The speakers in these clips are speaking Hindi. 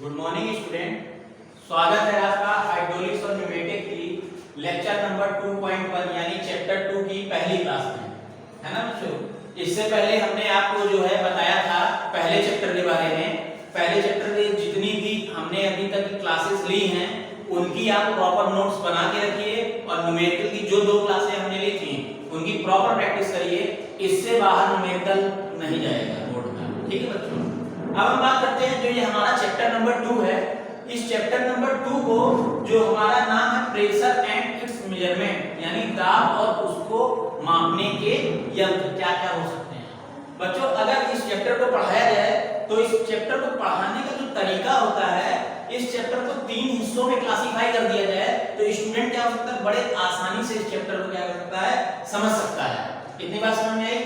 गुड मॉर्निंग स्टूडेंट, स्वागत है आपका हाइड्रोलिक्स और न्यूमेटिक की लेक्चर नंबर 2.1 यानी चैप्टर 2 की पहली क्लास में, है ना बच्चों। इससे पहले हमने आपको जो है बताया था पहले चैप्टर के बारे में। पहले चैप्टर में जितनी भी हमने अभी तक क्लासेस ली हैं उनकी आप प्रॉपर नोट्स बना के रखिए और न्यूमेरिकल की जो 2 क्लासें हमने ली थी उनकी प्रॉपर प्रैक्टिस करिए। इससे बाहर न्यूमेरिकल नहीं जाएगा बोर्ड का, ठीक है बच्चों। अब हम बात करते हैं जो ये हमारा चैप्टर नंबर 2 है। इस चैप्टर नंबर 2 को जो हमारा नाम है प्रेशर एंड इट्स मेजरमेंट, यानी दाब और उसको मापने के यंत्र क्या क्या हो सकते हैं। बच्चों अगर इस चैप्टर को पढ़ाया जाए तो इस चैप्टर को पढ़ाने का जो तरीका होता है, इस चैप्टर को 3 हिस्सों में क्लासिफाई कर दिया जाए तो स्टूडेंट क्या हो सकता है, बड़े आसानी से इस चैप्टर को क्या कर सकता है, समझ सकता है। इतनी बात समझ में आई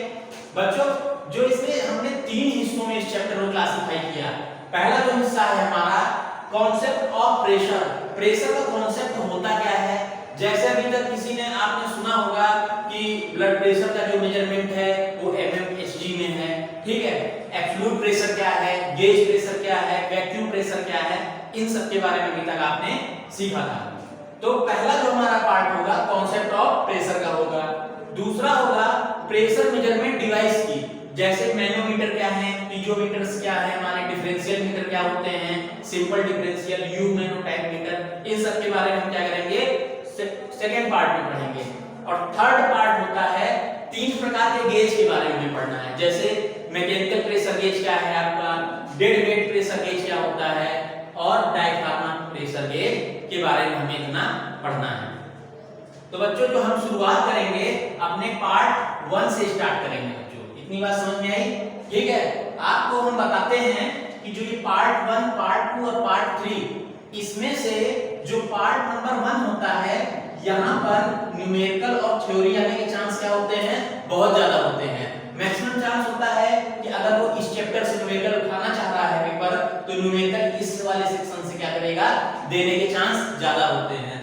बच्चों। जो इसमें हमने 3 हिस्सों में इस चैप्टर को क्लासिफाई किया। पहला जो हिस्सा है हमारा कॉन्सेप्ट ऑफ प्रेशर। प्रेशर का कॉन्सेप्ट होता क्या है, जैसे अभी तक किसी ने आपने सुना होगा कि ब्लड प्रेशर का जो मेजरमेंट है वो mmHg में है, ठीक है। एब्सोल्यूट प्रेशर क्या है, गेज प्रेशर क्या है, वैक्यूम प्रेशर क्या है, इन सब के बारे में अभी तक आपने सीखा था। तो पहला जो हमारा पार्ट होगा कॉन्सेप्ट ऑफ प्रेशर का होगा। दूसरा होगा प्रेशर मेजरमेंट डिवाइस की, जैसे मैनोमीटर क्या है, पीजोमीटर्स क्या है, हमारे डिफरेंशियल मीटर क्या होते हैं, simple differential, U mano type meter, इन सब के बारे में हम क्या करेंगे सेकंड पार्ट में पढ़ेंगे। और थर्ड पार्ट होता है 3 प्रकार के गेज के बारे में पढ़ना है, जैसे मैकेनिकल प्रेशर गेज क्या है आपका, डेड वेट प्रेशर गेज क्या होता है और डायफ्राम प्रेशर गेज के बारे में हमें इतना पढ़ना है। तो बच्चों जो हम शुरुआत करेंगे अपने पार्ट 1 से स्टार्ट करेंगे बच्चों। इतनी बात समझ में आई, ठीक है। आपको हम बताते हैं कि जो ये पार्ट 1, पार्ट 2 और पार्ट 3, इसमें से जो पार्ट नंबर 1 होता है यहाँ पर न्यूमेरिकल और थ्योरी आने के चांस क्या होते हैं, बहुत ज्यादा होते हैं। मैक्सिमम चांस होता है कि अगर वो इस चैप्टर से न्यूमेरिकल उठाना चाह रहा है पेपर तो न्यूमेरिकल इस वाले सेक्शन से क्या करेगा, देने के चांस ज्यादा होते हैं।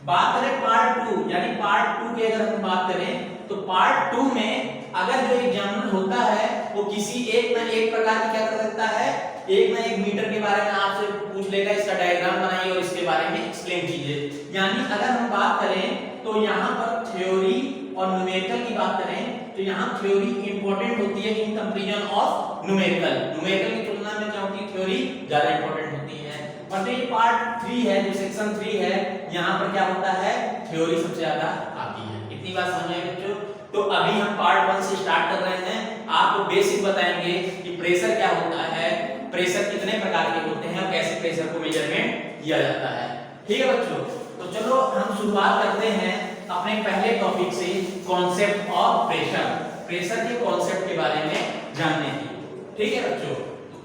बात करें पार्ट 2 यानी पार्ट 2 की अगर हम बात करें तो पार्ट 2 में अगर जो एग्जामिनर होता है वो किसी एक ना एक प्रकार की क्या कर सकता है, एक ना एक मीटर के बारे में आपसे पूछ लेगा, इसका डायग्राम बनाइए और इसके बारे में एक्सप्लेन कीजिए। यानी अगर हम बात करें तो यहाँ पर थ्योरी और न्यूमेरिकल की बात करें तो यहाँ थ्योरी इंपॉर्टेंट होती है in comparison of numerical. Numerical की तुलना में क्या होती है, थ्योरी ज्यादा इंपॉर्टेंट होती है। और जो ये पार्ट 3 है, जो सेक्शन 3 है, यहाँ पर क्या होता है, थ्योरी सबसे ज्यादा आती है। इतनी बात समझ में आई बच्चों। तो अभी हम पार्ट 1 से स्टार्ट कर रहे हैं। आपको बेसिक बताएंगे कि प्रेशर क्या होता है, प्रेशर कितने प्रकार के होते हैं और कैसे प्रेशर को मेजरमेंट किया जाता है, ठीक है बच्चों। तो चलो हम शुरुआत करते हैं अपने पहले टॉपिक से, कॉन्सेप्ट ऑफ प्रेशर। प्रेशर के कॉन्सेप्ट के बारे में जानने की, ठीक है बच्चों।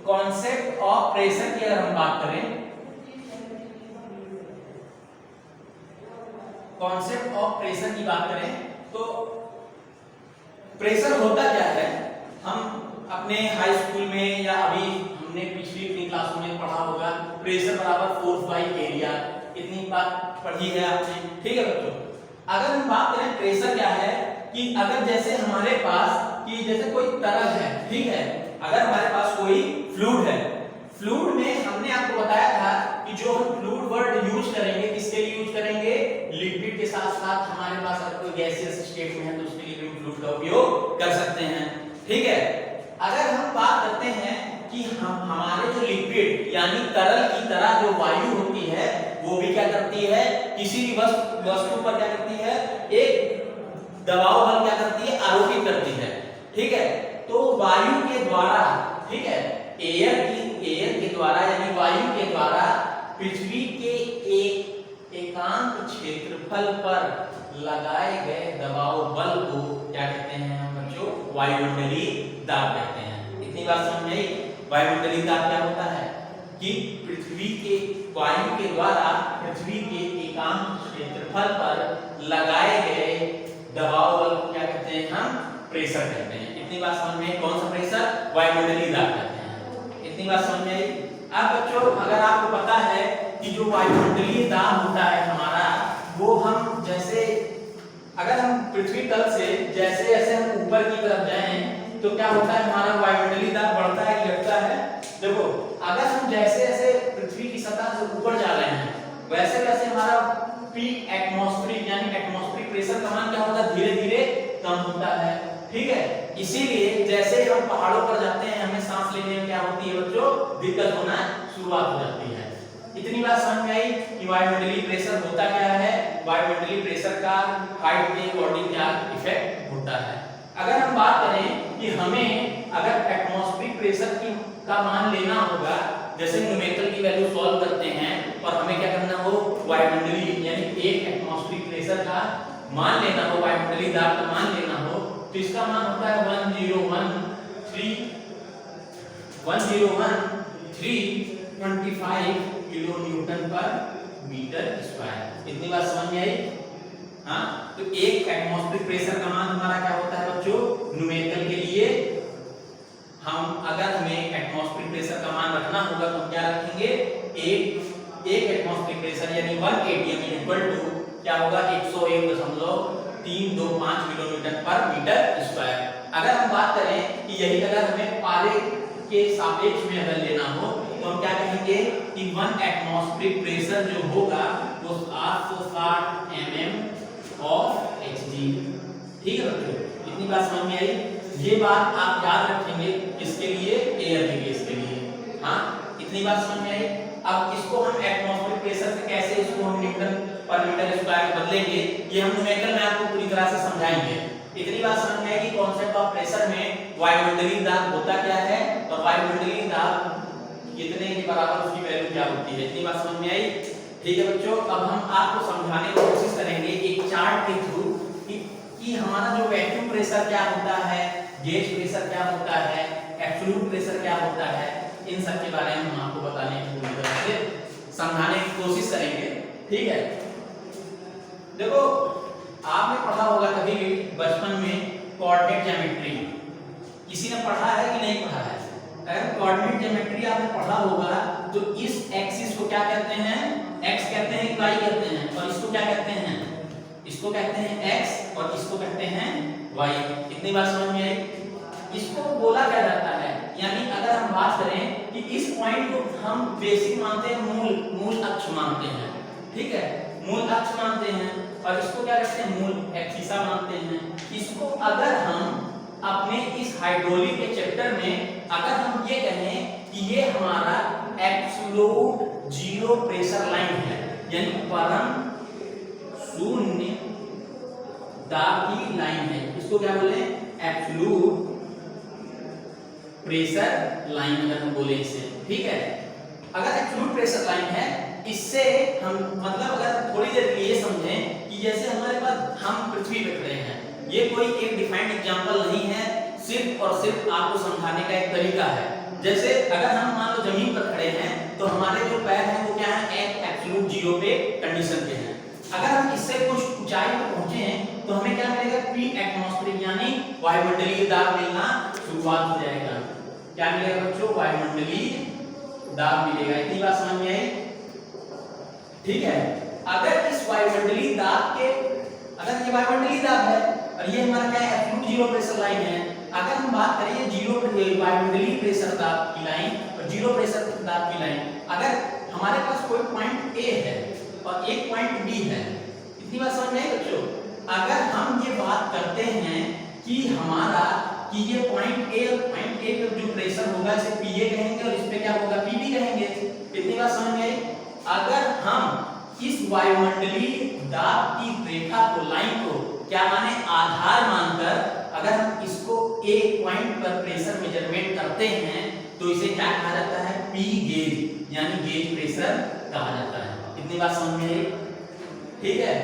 कॉन्सेप्ट ऑफ प्रेशर की अगर हम बात करें, कॉन्सेप्ट ऑफ प्रेशर की बात करें तो प्रेशर होता क्या है, हम अपने हाई स्कूल में या अभी हमने पिछली 3 क्लासों में पढ़ा होगा, प्रेशर बराबर फोर्स बाय एरिया, इतनी बात पढ़ी है आपने, ठीक है बच्चों। अगर हम बात करें प्रेशर क्या है कि अगर जैसे हमारे पास कि जैसे कोई तरल है, ठीक है, अगर हमारे पास कोई फ्लूइड है, फ्लूइड में हमने आपको बताया था कि जो हम फ्लूइड वर्ड यूज करेंगे किसके लिए यूज करेंगे, लिक्विड के साथ साथ हमारे पास अगर कोई गैसियस स्टेट में है तो उसके लिए भी फ्लूइड का उपयोग कर सकते हैं, ठीक है। अगर हम बात करते हैं कि हम हमारे जो लिक्विड यानी तरल की तरह जो वायु होती है वो भी क्या करती है, किसी भी वस्तु पर क्या करती है, एक दबाव बल क्या करती है, आरोपित करती है, ठीक है। तो वायु के द्वारा, ठीक है, एयर के द्वारा यानी वायु के द्वारा पृथ्वी के एक एकांक क्षेत्रफल पर लगाए गए दबाव बल को क्या कहते हैं हम बच्चों, वायुमंडलीय दाब कहते हैं। इतनी बात समझ में आई। वायुमंडलीय दाब क्या होता है कि पृथ्वी के वायु के द्वारा पृथ्वी के एकांक क्षेत्रफल पर लगाए गए दबाव बल को क्या कहते हैं, हम प्रेशर कहते हैं। इतनी बात समझ में आई। कौन सा प्रेशर, वायुमंडलीय दाब कहते हैं। इतनी बात समझ में आई। अब बच्चों अगर आपको पता है कि जो वायुमंडलीय दाब होता है हमारा, वो हम जैसे अगर हम पृथ्वी तल से जैसे जैसे हम ऊपर की तरफ जाएं तो क्या होता है, हमारा वायुमंडलीय दाब बढ़ता है कि घटता है। देखो अगर हम जैसे जैसे इसीलिए जैसे हम पहाड़ों पर जाते हैं हमें सांस लेने में क्या होती है बच्चों, दिक्कत होना शुरुआत हो जाती है। इतनी बात समझ में आई कि वायुमंडलीय प्रेशर होता क्या है, वायुमंडलीय प्रेशर का हाइट के अकॉर्डिंग क्या इफेक्ट होता है। अगर हम बात करें कि हमें अगर एटमॉस्फेरिक प्रेशर का मान लेना होगा, जैसे न्यूमेरिकल की वैल्यू सॉल्व करते हैं और हमें क्या करना हो, वायुमंडलीय यानी एक एटमॉस्फेरिक प्रेशर का मान लेना हो, वायुमंडलीय दाब का मान लेना हो, तो इसका मान होता है 101325 किलो न्यूटन पर मीटर स्क्वायर। इतनी बात समझ में आई? हाँ, तो एक एटमॉस्फेरिक प्रेशर का मान हमारा क्या होता है बच्चों, न्यूमेरिकल के लिए हम अगर हमें एटमॉस्फेरिक प्रेशर का मान रखना होगा तो हम क्या रखेंगे, एक एटमॉस्फेरिक प्रेशर यानी 1 atm इक्वल टू क्या होगा 101.325 किलोमीटर पर मीटर स्क्वायर। अगर हम बात करें कि यही अगर हमें पारे के सापेक्ष में अगर लेना हो तो हम क्या कहेंगे कि 1 एटमॉस्फेरिक प्रेशर जो होगा वो 860 mm ऑफ Hg। ठीक है बच्चों, इतनी बात समझ में आई? ये बात आप याद रखेंगे किसके लिए, एयर के केस के लिए। हाँ, इतनी बात समझ में आई? अब इसको हम एटमॉस्फेरिक प्रेशर से कैसे इसको हम न्यूटन पर मीटर स्क्वायर बदलेंगे, ये हम न्यूमेरिकल में आपको पूरी तरह से समझाएंगे। इतनी बात समझ में आएगी कॉन्सेप्ट ऑफ प्रेशर में वायुमंडलीय दाब होता क्या है और वायुमंडलीय दाब कितने के बराबर उसकी वैल्यू क्या होती है। इतनी बात समझ में आई? ठीक है बच्चों, अब हम आपको समझाने की कोशिश करेंगे एक चार्ट के थ्रू कि हमारा जो वैक्यूम प्रेशर क्या होता है, गेज प्रेशर क्या होता है, एब्सोल्यूट प्रेशर क्या होता है, इन सब के बारे में हम आपको बताने की पूरी तरह से समझाने की कोशिश करेंगे। ठीक है, देखो आपने पढ़ा होगा कभी भी बचपन में कोऑर्डिनेट ज्योमेट्री, किसी ने पढ़ा है कि नहीं पढ़ा है? अगर कोऑर्डिनेट ज्योमेट्री आपने पढ़ा होगा तो इस एक्सिस को क्या कहते हैं, x कहते हैं कि y कहते हैं, और इसको क्या कहते हैं, इसको कहते हैं x और इसको कहते हैं y। इतनी बात समझ में आई? इसको बोला क्या जाता है, यानी अगर हम बात करें कि इस पॉइंट को हम बेसिक मानते हैं, मूल अक्ष मानते हैं। ठीक है, मूल अक्ष मानते हैं और इसको क्या कहते हैं, मूल एक्सिसा मानते हैं। इसको अगर हम अपने इस हाइड्रोलिक के चैप्टर में अगर हम ये कहें कि ये हमारा एब्सोल्यूट जीरो प्रेशर लाइन है, यानी परम शून्य दाब की लाइन है, इसको क्या बोले, एब्सोल्यूट प्रेशर लाइन अगर हम बोले इसे। ठीक है, अगर एब्सोल्यूट प्रेशर लाइन है, इससे हम मतलब अगर थोड़ी देर के लिए समझें कि जैसे हमारे पास हम पृथ्वी पे खड़े हैं, ये कोई एक डिफाइंड एग्जांपल नहीं है, सिर्फ और सिर्फ आपको समझाने का एक तरीका है। जैसे अगर हम मान लो जमीन पर खड़े हैं तो हमारे जो पैर हैं वो क्या है, एक एब्सोल्यूट जीरो पे कंडीशन पे हैं। अगर हम इससे कुछ ऊंचाई पर पहुंचे हैं तो हमें क्या मिलेगा, पी एटमॉस्फेरिक यानी वायुमंडलीय दाब मिलना शुरुआत हो जाएगा। क्या मिलेगा बच्चों, वायुमंडलीय दाब मिलेगा। इतनी बात समझ में आई? ठीक है, अगर इस वायुमंडलीय दाब के, अगर ये वायुमंडलीय दाब है और ये हमारा क्या है, एब्सोल्यूट जीरो प्रेशर लाइन है, अगर हम बात करें ये जीरो वायुमंडलीय प्रेशर दाब की लाइन और जीरो प्रेशर दाब की लाइन, अगर हमारे पास कोई पॉइंट ए है और एक पॉइंट बी है, इतनी बात समझ में आई बच्चों? अगर हम ये बात करते हैं कि हमारा कि ये पॉइंट ए और पॉइंट ए पर जो प्रेशर होगा इसे पीए कहेंगे और इस पे क्या होगा, पीबी कहेंगे। इतनी बात समझ में आई? अगर हम इस वायुमंडलीय दाब की रेखा को, लाइन को क्या माने, आधार मानकर अगर हम इसको एक पॉइंट पर प्रेशर मेजरमेंट करते हैं तो इसे क्या कहा जाता है, पी गेज यानी गेज प्रेशर कहा जाता है। इतनी बात समझ में आई? ठीक है,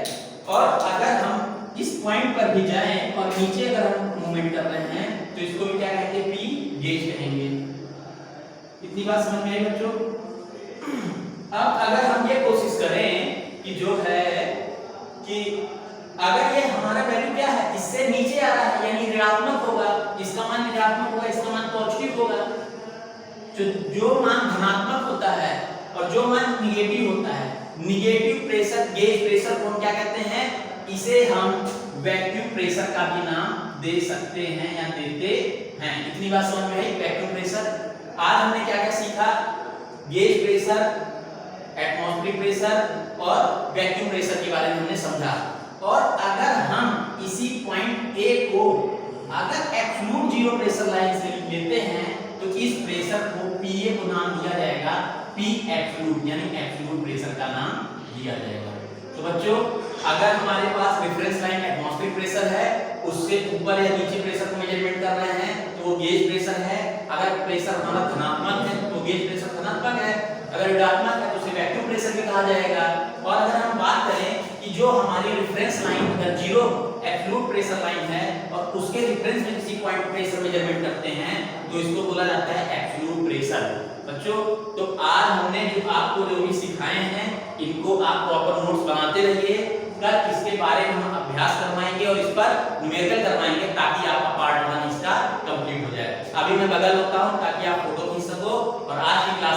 और अगर हम इस पॉइंट पर भी जाएं और नीचे अगर हम मूवमेंट कर रहे हैं तो इसको भी क्या कहेंगे, पी गेज कहेंगे। इतनी बात समझ में आई बच्चों? अब अगर हम ये कोशिश करें कि जो है कि अगर ये हमारा वैल्यू क्या है, इससे नीचे आ रहा है यानी ऋणात्मक होगा, इसका मान ऋणात्मक होगा, इसका मान पॉजिटिव होगा। जो मान धनात्मक होता है और जो मान निगेटिव होता है, निगेटिव प्रेशर गेज प्रेशर को हम क्या कहते हैं, इसे हम वैक्यूम प्रेशर का भी नाम दे सकते हैं या देते हैं। इतनी बात समझ में आई? Vacuum pressure. आज हमने क्या क्या सीखा, गेज प्रेशर, एटमॉस्फेरिक प्रेशर और वैक्यूम प्रेशर के बारे में हमने समझा। और अगर हम इसी पॉइंट ए को अगर एब्सोल्यूट जीरो प्रेशर लाइन से लेते हैं तो इस प्रेशर को पीए को नाम दिया जाएगा पी एब्सोल्यूट, यानी एब्सोल्यूट प्रेशर का नाम दिया जाएगा। तो बच्चों अगर हमारे पास रेफरेंस लाइन एटमॉस्फेरिक प्रेशर है, उससे ऊपर या नीचे प्रेशर को मेजरमेंट कर रहे हैं तो वो गेज प्रेशर है। अगर प्रेशर हमारा धनात्मक है तो गेज प्रेशर धनात्मक है, अगर ऋणात्मक है तो उसे वैक्यूम प्रेशर भी कहा जाएगा। और अगर हम बात करें कि जो हमारी रेफरेंस लाइन अगर जीरो एब्सोल्यूट प्रेशर लाइन है और उसके रेफरेंस में किसी पॉइंट प्रेशर मेजरमेंट करते हैं तो इसको बोला जाता है एब्सोल्यूट प्रेशर। बच्चों तो आज हमने जो आपको जो भी सिखाए हैं इनको आप प्रॉपर नोट्स बनाते रहिए। कल इसके बारे में हम अभ्यास करवाएंगे और इस पर न्यूमेरिकल करवाएंगे ताकि आपका पार्ट 1 इसका कंप्लीट हो जाए। अभी मैं बगल होता हूं ताकि आप फोटो खींच सको और आज की क्लास